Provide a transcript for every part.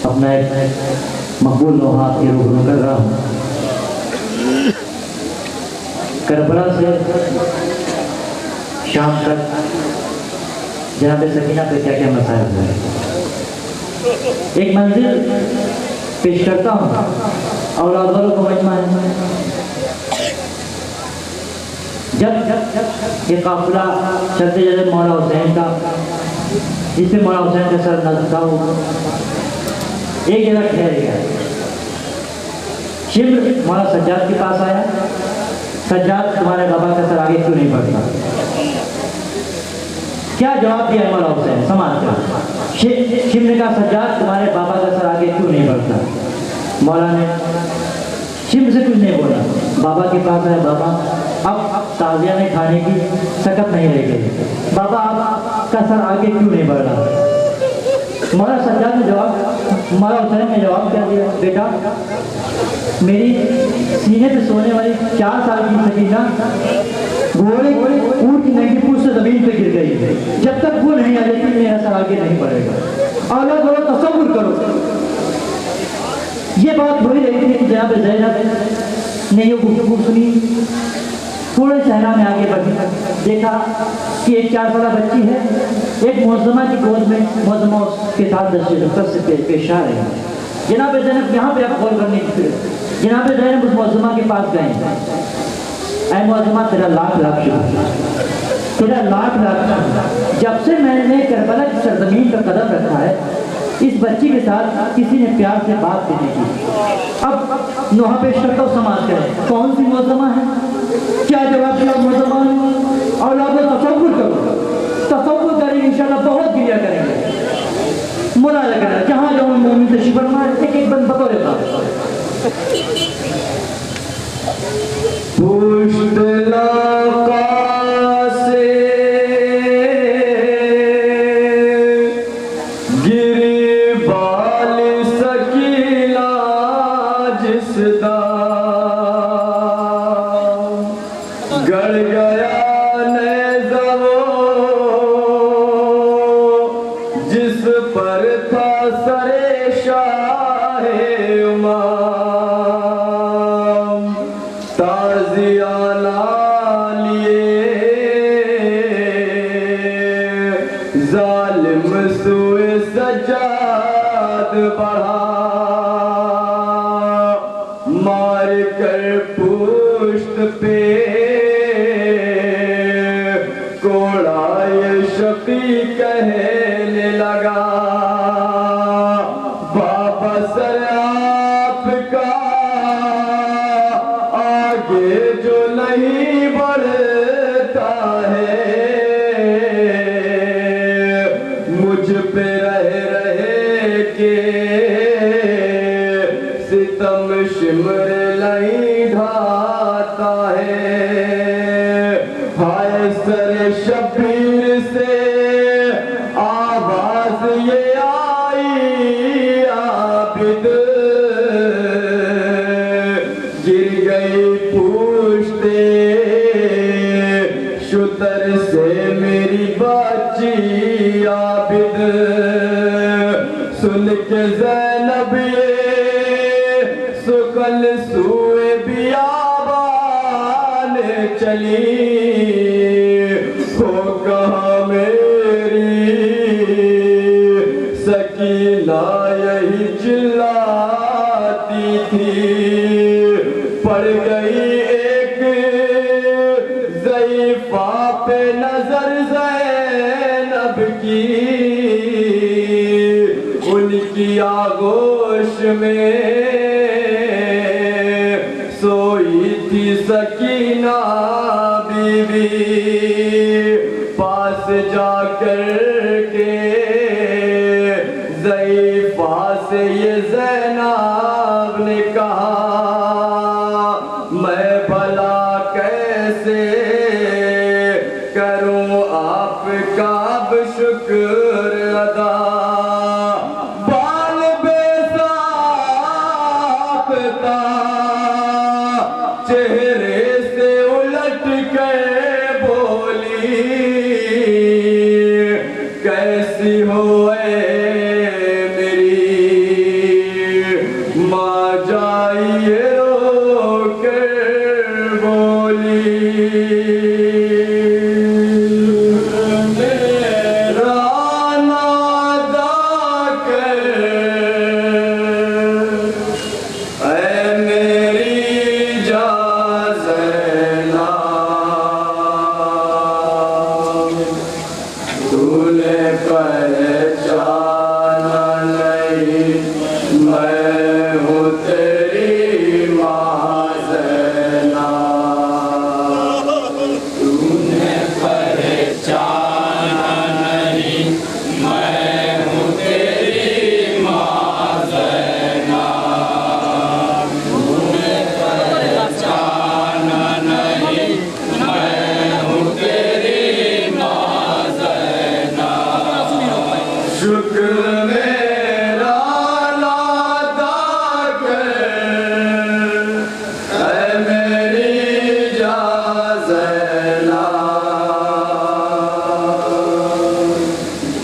अपना एक मकबूल लोहा की रूबरू कर रहा हूँ। करबला से शाम तक जनाब सकीना पे क्या क्या मसाइल हुए, एक मंजिल पेश करता हूँ और औलाद को मजमा है। जब ये काफिला चलते चलते मौला हुसैन का, जिसपे मौला हुसैन का सर नज़र था, वो एक जगह ठहर गया। शिब्र मौला सज्जाद के पास आया, सज्जाद तुम्हारे बाबा का सर आगे क्यों नहीं बढ़ता? क्या जवाब दिया मौला हुसैन समाज का? शिब्र ने कहा सज्जाद तुम्हारे बाबा का सर आगे क्यों नहीं बढ़ता? मौला ने शिब्र से कुछ नहीं बोला, बाबा के पास आया, बाबा अब ताजिया में खाने की सकत नहीं रह गई, बाबा आपका सर आगे क्यों नहीं बढ़ रहा? मौला सज्जाद ने जवाब, मौला हुसैन ने जवाब क्या दिया, बेटा मेरी सीने पे सोने वाली 4 साल की सकीना घोड़े ऊँट की नंगी पूंछ से जमीन पे गिर गई, जब तक वो नहीं आ जाती मेरा सर आगे नहीं बढ़ेगा। अल्लाह करो, तसव्वुर करो। ये बात हो ही रही थी कि जनाब ज़ैनब ने ये गुफ्तगू सुनी, थोड़े सहरा में आगे बढ़ी, देखा कि एक 4 साल बच्ची है, एक मौजमा की गोद में, मौजमा के साथ दस्तरस से पेश आ रही है। जनाब ज़ैनब यहाँ पे आप गौर करने की, जनाब ज़ैनब उस मौजमा के पास गए, ऐ मौजमा तेरा लाख लाख शुक्र, तेरा लाख लाख, जब से मैंने करबला की सरजमीन पर कदम रखा है इस बच्ची के साथ किसी ने प्यार से बात भी नहीं की। अब नोहा पेश करता हूँ, समाज करें कौन सी मौजमा है, क्या जवाब दिया मौजमा ने? और आप तसव्वुर करो, तसव्वुर करेंगे इंशाल्लाह बहुत गिरिया करेंगे, मुरादा करें जहाँ जाऊँ मोमिन से शिवर मार, एक एक बंद बतौर कैसी हो मैं हूँ तेरी माँ ज़ैना, तूने पहचाना नहीं, मैं हूँ तेरी माँ ज़ैना, तूने पहचाना नहीं, मैं हूँ तेरी माँ ज़ैना। शुक्र मेरा लादा कर, ऐ मेरी जान ज़ैना,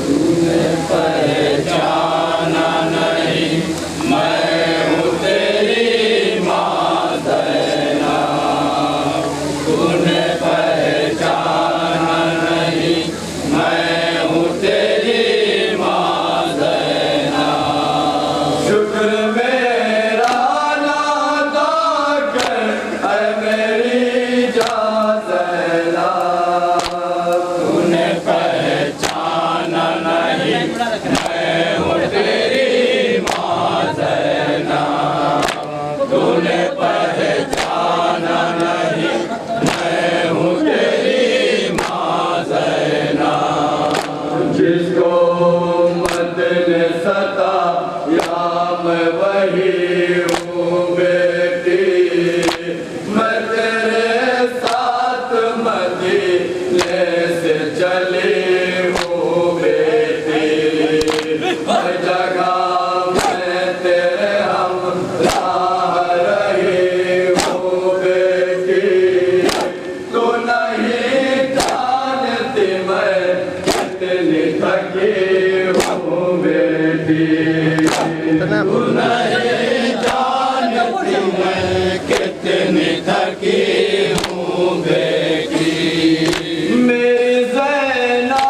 तूने पहचाना नहीं, मैं हूँ तेरी माँ ज़ैना, तूने पहचाना नहीं, मैं हूँ तेरी माँ ज़ैना। शुक्र मेरा लादा कर, ऐ मेरी जान ज़ैना, तूने पहचाना नहीं, मैं हूँ तेरी माँ ज़ैना, तूने पहचाना नहीं, मैं हूँ तेरी माँ ज़ैना। जिसको मत ने सताया मैं वही हूँ बेटी, मैं तेरे साथ मदीने से चली हूँ बेटी, हर जगह मैं तेरे हमराह रही हूँ बेटी, तू नहीं जानती मैं कितनी थकी हूँ बेटी, तू नहीं जानती मैं कितनी थकी हूँ बेटी। मेरी ज़ैना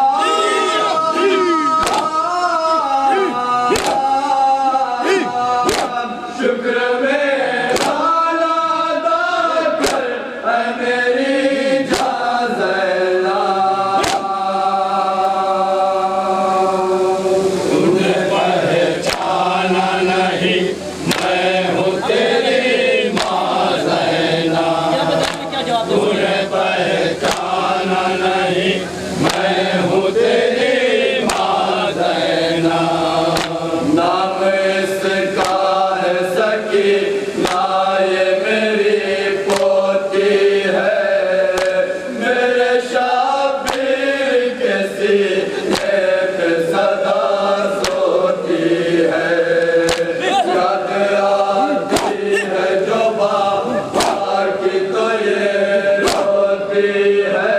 शुक्र मेरा लादा कर, ऐ मेरी जान ज़ैना, तूने पहचाना नहीं, मैं हूँ तेरी माँ ज़ैना, तूने पहचाना नहीं, मैं हूँ तेरी माँ ज़ैना। नाम इसका है सकी, ना ये मेरी पोती है, मेरे शाबिर के सीने पे सदा सोती है, याद आती है जो बाबा की तो ये रोती है,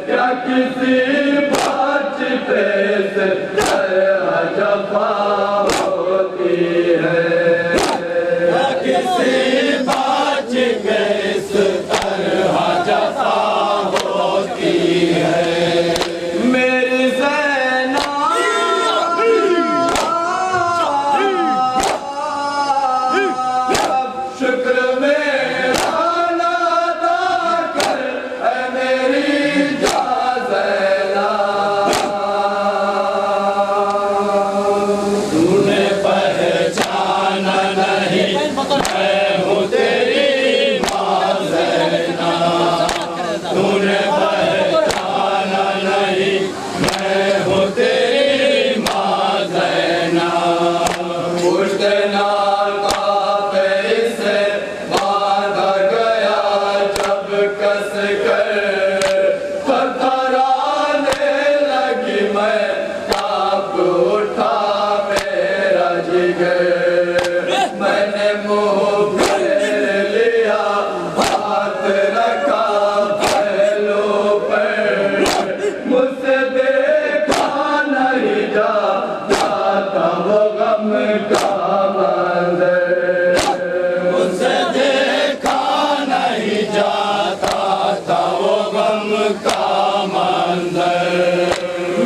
क्या किसी बचपे से जफा होती है, क्या किसी बचपे से जफा होती है। मेरी ज़ैना शुक्र मेरा लादा कर, ऐ मेरी जान ज़ैना, तूने पहचाना नहीं, मैं हूँ तेरी माँ ज़ैना, तूने पहचाना नहीं, मैं हूँ तेरी माँ ज़ैना। उठना काबे से बांधा गया जब कस कर, थरथराने लगी मैं, कांप उठा मेरा जिगर, मैंने मुँह फेर लिया, हाथ रखा पहलू पर, मुझसे देखा नहीं जाता वो गम का मंज़र, मुझसे देखा नहीं जाता था वो गम का मंज़र।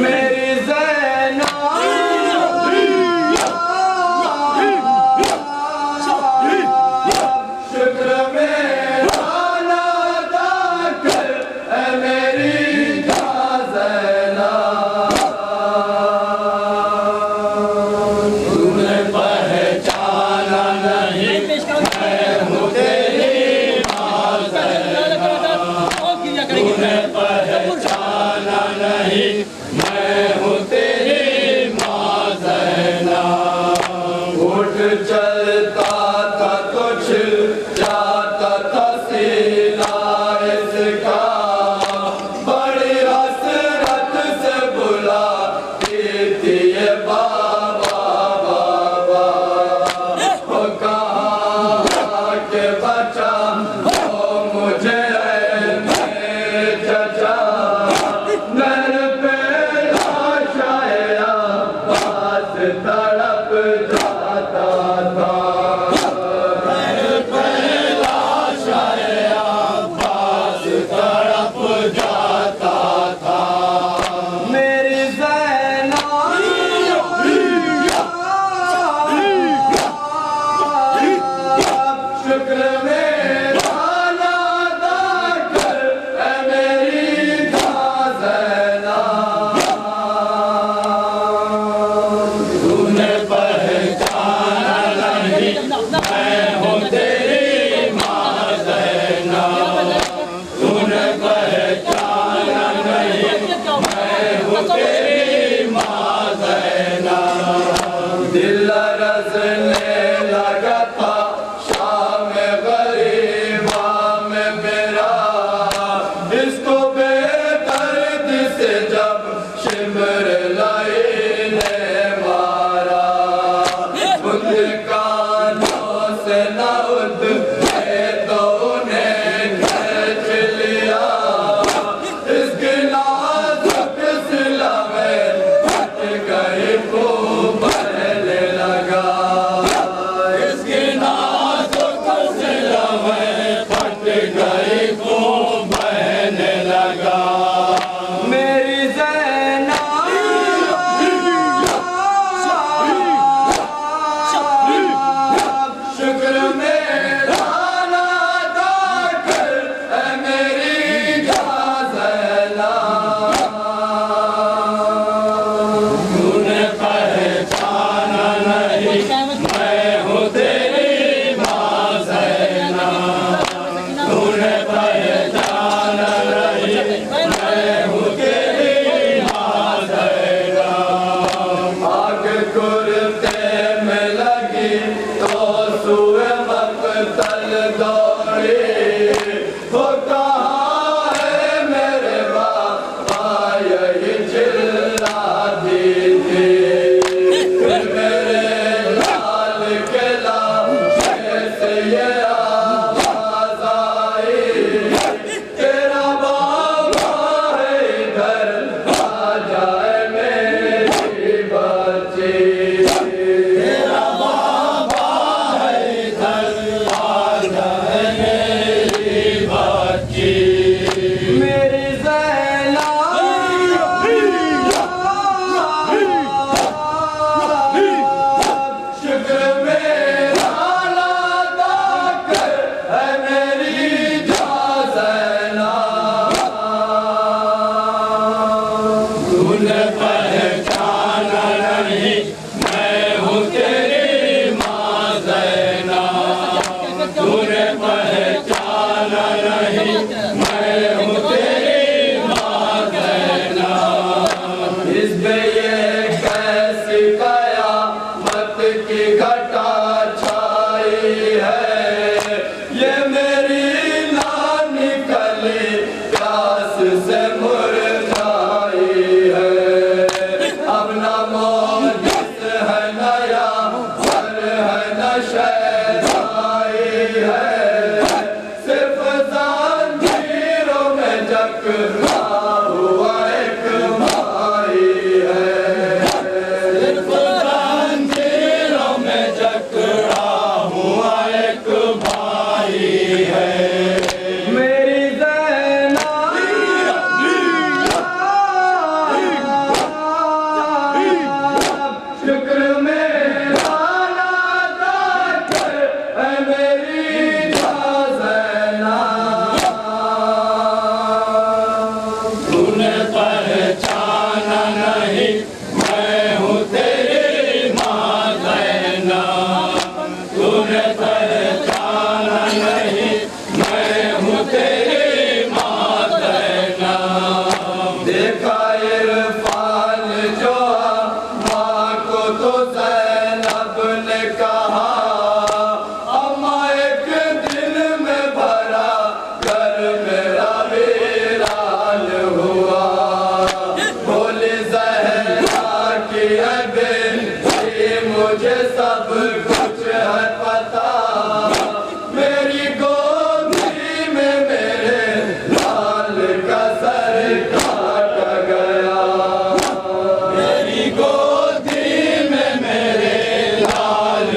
मेरी ज़ैना शुक्र मेरा लादा कर, ऐ मेरी जान ज़ैना, तूने पहचाना जाता था तड़प जाता था मेरी शुक्र मेरा नादा कर ऐ मेरी ज़ैना तूने पहचाना नहीं मैं हूँ तेरी माँ ज़ैना तूने पहचाना नहीं मैं हूँ तेरी माँ ज़ैना दिल रज़ने लगा था शाम गरीबा में मेरा इसको बेदर्द से जब शिमर लाई ने मारा खुद कानों से नउद तो उन्हें खींच लिया इसके नाजुक सिला में फट गई खूब बहने लगा इसके नाजुक सिला में फट गई खूब बहने लगा मेरी ज़ैना शुक्र मेरा नादा कर ऐ मेरी ज़ैना तूने पहचाना नहीं मैं हूँ तेरी माँ ज़ैना तूने पहचाना नहीं मैं हूँ तेरी माँ ज़ैना आग कुर्ते में लगी तो सुए मक़तल दौड़ी वो कहाँ है मेरे बाबा यही चिल्लाती थी फिर मेरे लाल के लाशे से ये आवाज़ आई तेरा बाबा है इधर आ जाए मेरी बच्ची तेरा बाबा है इधर आ जाए मेरी बच्ची मेरी ज़ैना शुक्र मेरा नादा कर ऐ मेरी ज़ैना तूने पहचाना नहीं मैं हूँ तेरी माँ ज़ैना तूने पहचाना नहीं मैं हूँ तेरी माँ ज़ैना इस पे ये कैसी कयामत की घटा छाई है ये मेरी नानी कली प्यास से मुरझाई है अब न मोजिस है नया सर है न शहनाई है सिर्फ ज़ंजीरों में जकड़ा हुआ एक भाई है सिर्फ ज़ंजीरों में जकड़ा हुआ एक भाई है मेरी ज़ैना शुक्र मेरा नादा कर ऐ मेरी ज़ैना तूने पहचाना नहीं मैं हूँ तेरी माँ ज़ैना तूने पहचाना नहीं मैं हूँ तेरी माँ ज़ैना देखा इरफान जो माँ को तो ज़ैनब ने कहा अम्मा एक दिन में भरा घर मेरा वीरान हुआ बोली ज़हरा की है बेटी मुझे सब कुछ है पता मेरी गोदी में मेरे लाल का सर काट गया मेरी गोदी में मेरे लाल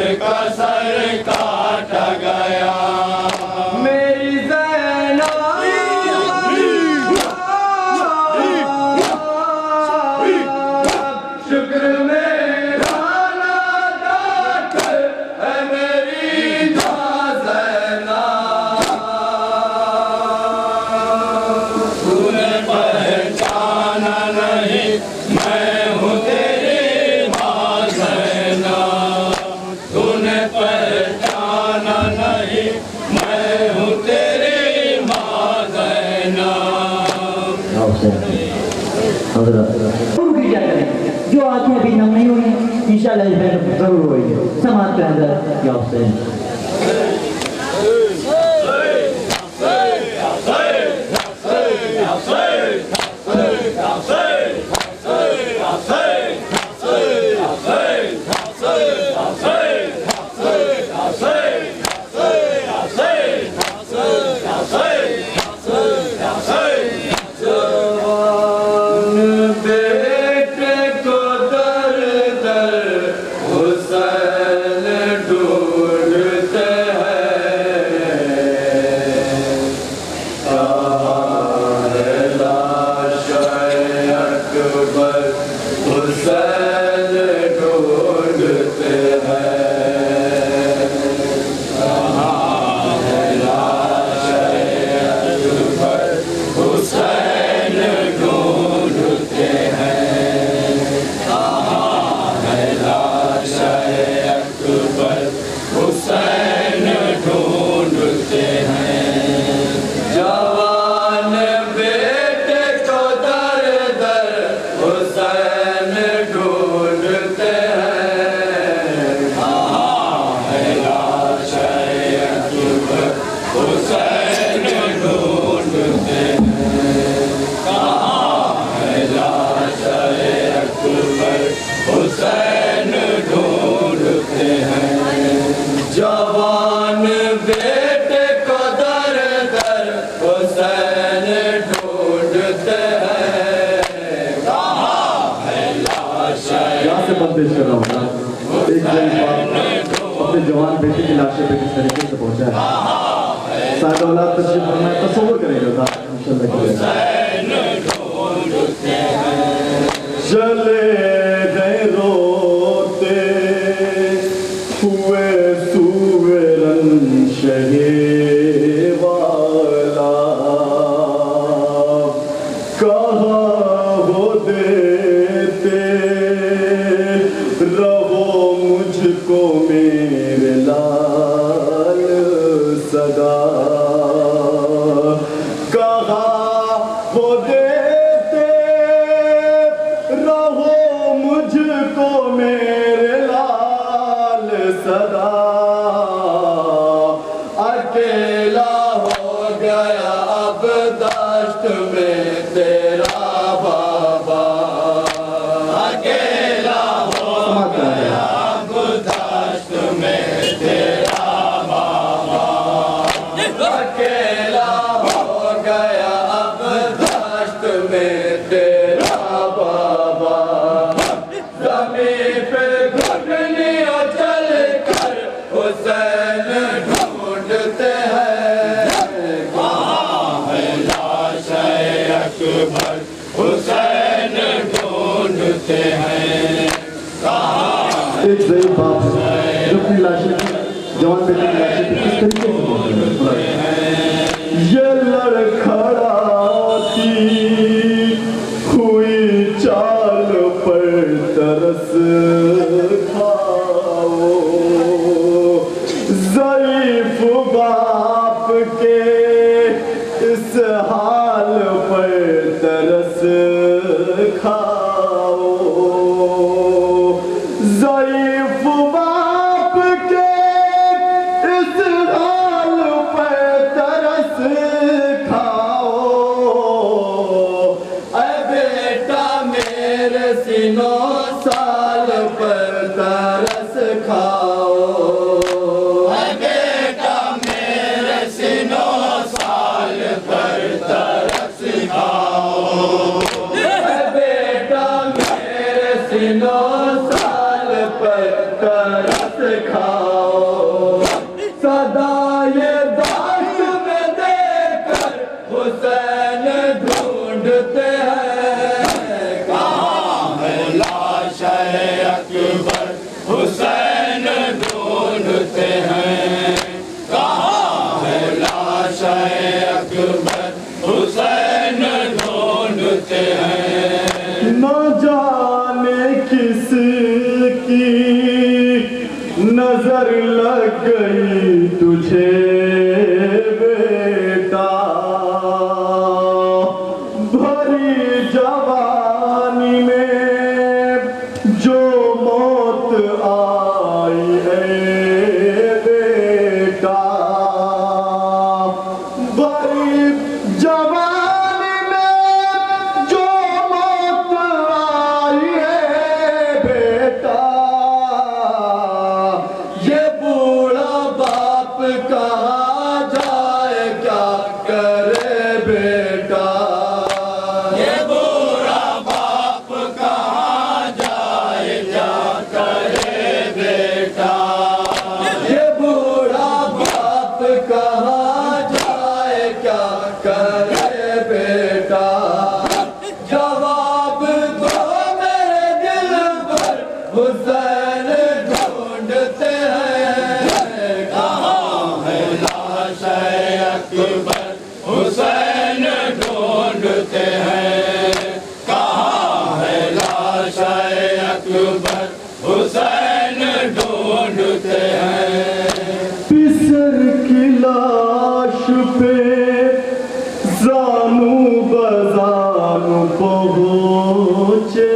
हजरत उनकी क्या करें, जो आंखें अभी नम नहीं हुई इंशाल्लाह जरूर होगी समाज के अंदर। या हुसैन जवान बेटे को दर दर हुसैन ढूंढते हैं, कहाँ है लाश यहाँ से बंदिश कर रहा हूँ। एक अपने जवान बेटे की लाशें पे किस तरीके से पहुँचा है, शायद औलाद तशरीफ फरमाए तसव्वुर करेंगे चले गए रोते हुए सूरन शहे वाला, कहाँ वो देते रहो मुझको मेरे लाल सदा, कहाँ वो देते रहो मुझको मेरे लाल सदा, अकेला हो गया अब दश्त में तेरा बाबा, अकेला हो गया अब दश्त में तेरा बाबा, अकेला हो गया अब दश्त में तेरा बाबा, ज़मीन पे घुटनियाँ चल कर हुसैन ढूंढते हैं, कहाँ है लाश अकबर हुसैन ढूंढते हैं, कहाँ एक ज़ईफ़ बाप है जो अपनी लाशें जवान बेटे की लाशें पे किस तरीके से पहुँच हैं। ये लड़खड़ाती हुई चाल पर तरस खाओ, ज़ईफ़ बाप के इस हाल पर तरस खाओ, ज़ईफ़ बाप के इस हाल पर तरस खाओ, ऐ बेटा मेरे सीनों साल पर तरस खाओ, ऐ बेटा मेरे सीनों साल पर तरस खाओ, ऐ बेटा मेरे सीनों साल पर तरस खाओ, सदा ये दास्त में देकर हुसैन ढूंढते हैं, कहाँ है लाश अकबर हुसैन ढूंढते हैं, कहाँ है लाश अकबर हुसैन ढूंढते हैं, न जाने किसकी नजर लग गई तुझे बेटा, भरी कहाँ जाए क्या करे बेटा, ये बूढ़ा बाप कहाँ जाए क्या करे बेटा, ये बूढ़ा बाप कहाँ जाए क्या करे बेटा, जवाब दो मेरे दिल पर हुसैन ढूंढते हैं, कहाँ है लाश अकबर हुसैन ढूंढते हैं, कहाँ है लाश अकबर हुसैन ढूंढते हैं। पिसर की लाश पे जानू बजानू पहुंचे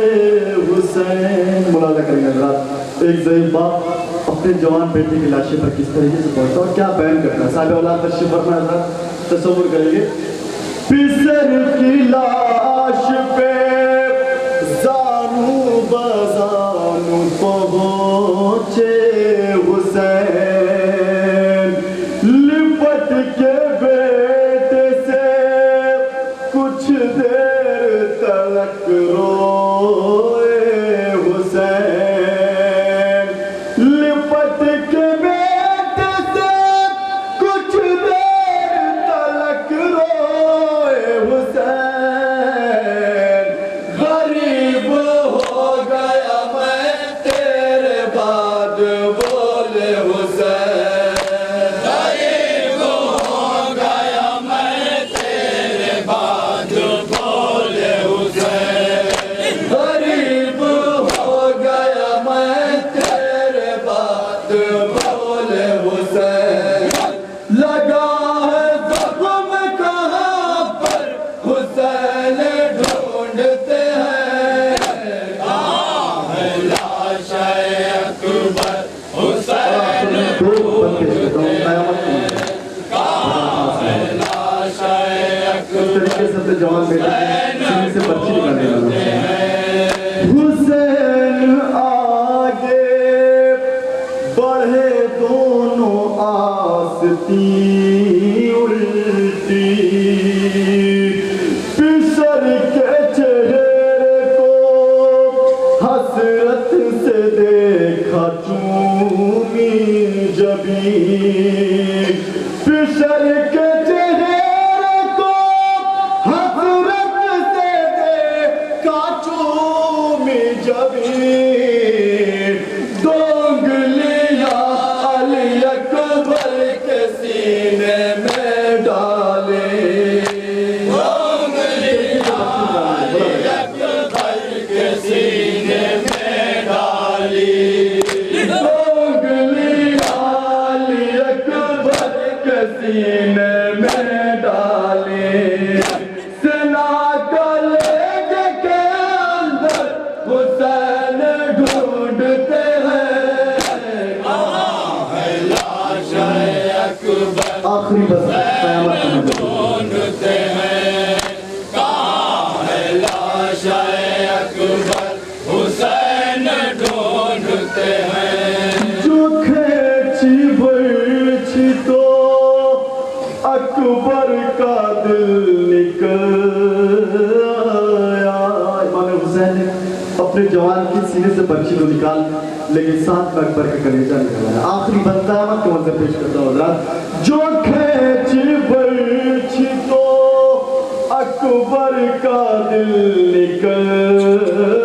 हुसैन। मुलाजा करेंगे हज़रात, एक ज़ईफ़ बाप अपने जवान बेटे की लाशे पर किस तरीके से पहुंचता और क्या बयान करता है। साहिब औलाद तशरीफ़ फरमा हज़रात, तसव्वुर करिए। पिसर की लाश पे जानू बजानू पहुंचे हुसैन, लिपट के बेटे से कुछ देर तक रोए हुसैन, लिपट के बेटे से कुछ देर तक रोए हुसैन, गरीब हो गया मैं तेरे बाद बोले हुसैन, गरीब हो गया मैं तेरे बाद बोले हुसैन, गरीब हो गया मैं तेरे बाद बोले हुसैन, लगा है जख्म कहाँ पर हुसैन ढूंढते हैं, कहाँ है लाश अकबर हुसैन ढूंढते हैं, कहाँ है लाश अकबर से जवान बेटे सीने से पर्ची निकालने लगा। हुसैन आगे बढ़े दोनों आस्ती उल्टी, पिसर के चेहरे को हसरत से देखा चूमी जबी, पिसर के चेहरे को हसरत से देखा चूमी जबी, दोंगलियां अली अकबर के सीने में डाले, दोंगलियां अली अकबर के सीने में डाली, दोंगलियां अली अकबर के सीने में डाली, सेना कलेजे के अंदर हुसैन ढूंढते हैं, कहाँ है लाश अकबर आखिरी बस क़यामत ढूंढते हैं, कहाँ है लाश अकबर हुसैन ढूंढते हैं, जो खेची बरछी तो अकबर का दिल निकल आया। इमाम हुसैन ने अपने जवान की सीने से पर्ची तो निकाल, लेकिन साथ में अकबर का कलेजा निकल आया। आखिरी बंदा के मंजर पेश करता हूँ हज़रात। जो खेची बरछी तो अकबर का दिल निकल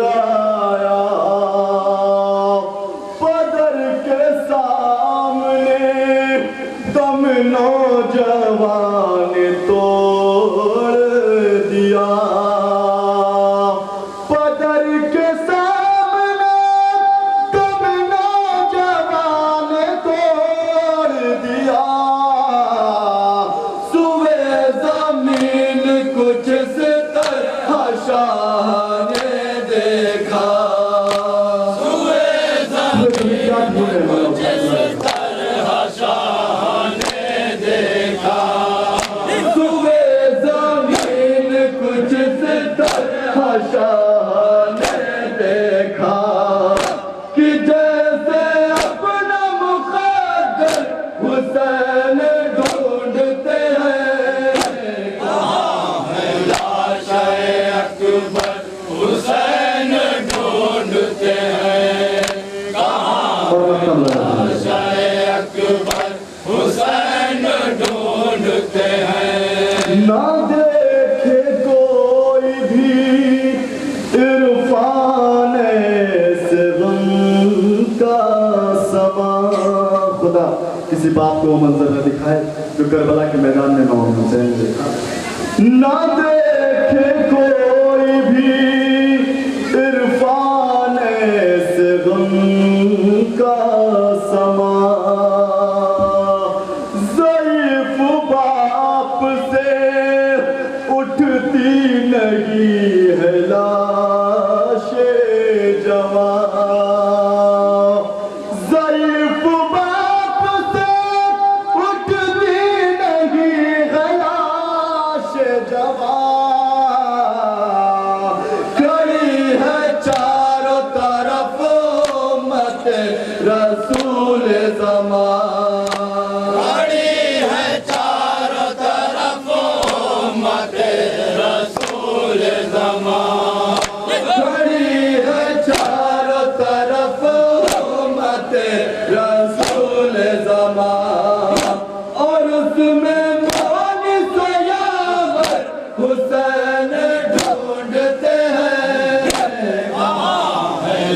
आया, बदर के सामने दम नौजवान तोड़ दिया, बदर के सामने दम नौजवान तोड़ दिया, सुबह जमीन कुछ इस तरह शाह ने देखा, सुबह जमीन कुछ इस तरह शाह ने देखा, सुबह जमीन कुछ इस तरह शाह ने देखा, कि जैसे अपना मुक़द्दर हुसैन अकबर हुसैन ढूंढते हैं। ना देखे कोई भी इरफान से गम का समा। खुदा किसी बाप को वो मंजर न दिखाए जो करबला के मैदान में इमाम हुसैन देखा। ना देखे कोई भी इरफान से गम का समा। ज़ईफ़ बाप से उठती नहीं है लाशे जवां। ज़ईफ़ बाप से उठती नहीं है लाशे जवां। खड़ी है चारों तरफ उम्मत रसूल ज़मान। खड़ी है चारों तरफ उम्मत रसूल ज़मान। खड़ी है चारों तरफ उम्मत रसूल ज़मान। और उसमें मौनी सयावर हुसैन ढूंढते हैं।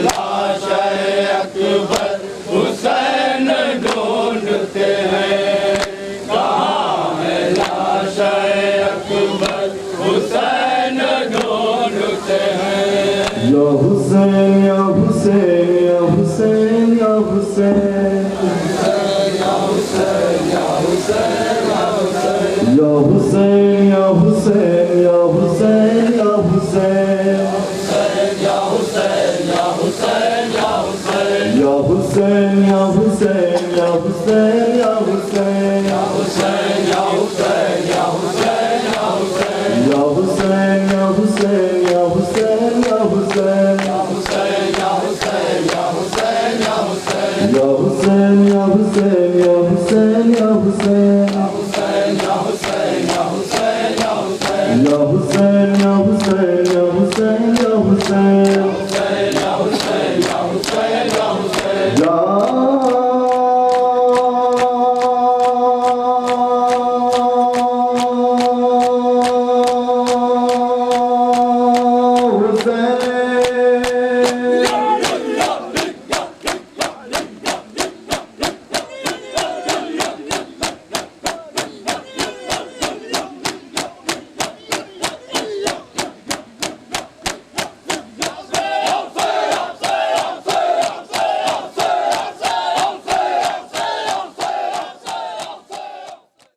लाशे अकबर हुसैन ढूंढते हैं। कहाँ है लाशे अकबर हुसैन ढूंढते हैं। या हुसैन या हुसैन या हुसैन या हुसैन। या हुसैन या हुसैन या हुसैन। या हुसैन या हुसैन या हुसैन या हुसैन। या हुसैन या हुसैन या हुसैन। या हुसैन या हुसैन या हुसैन या हुसैन। या हुसैन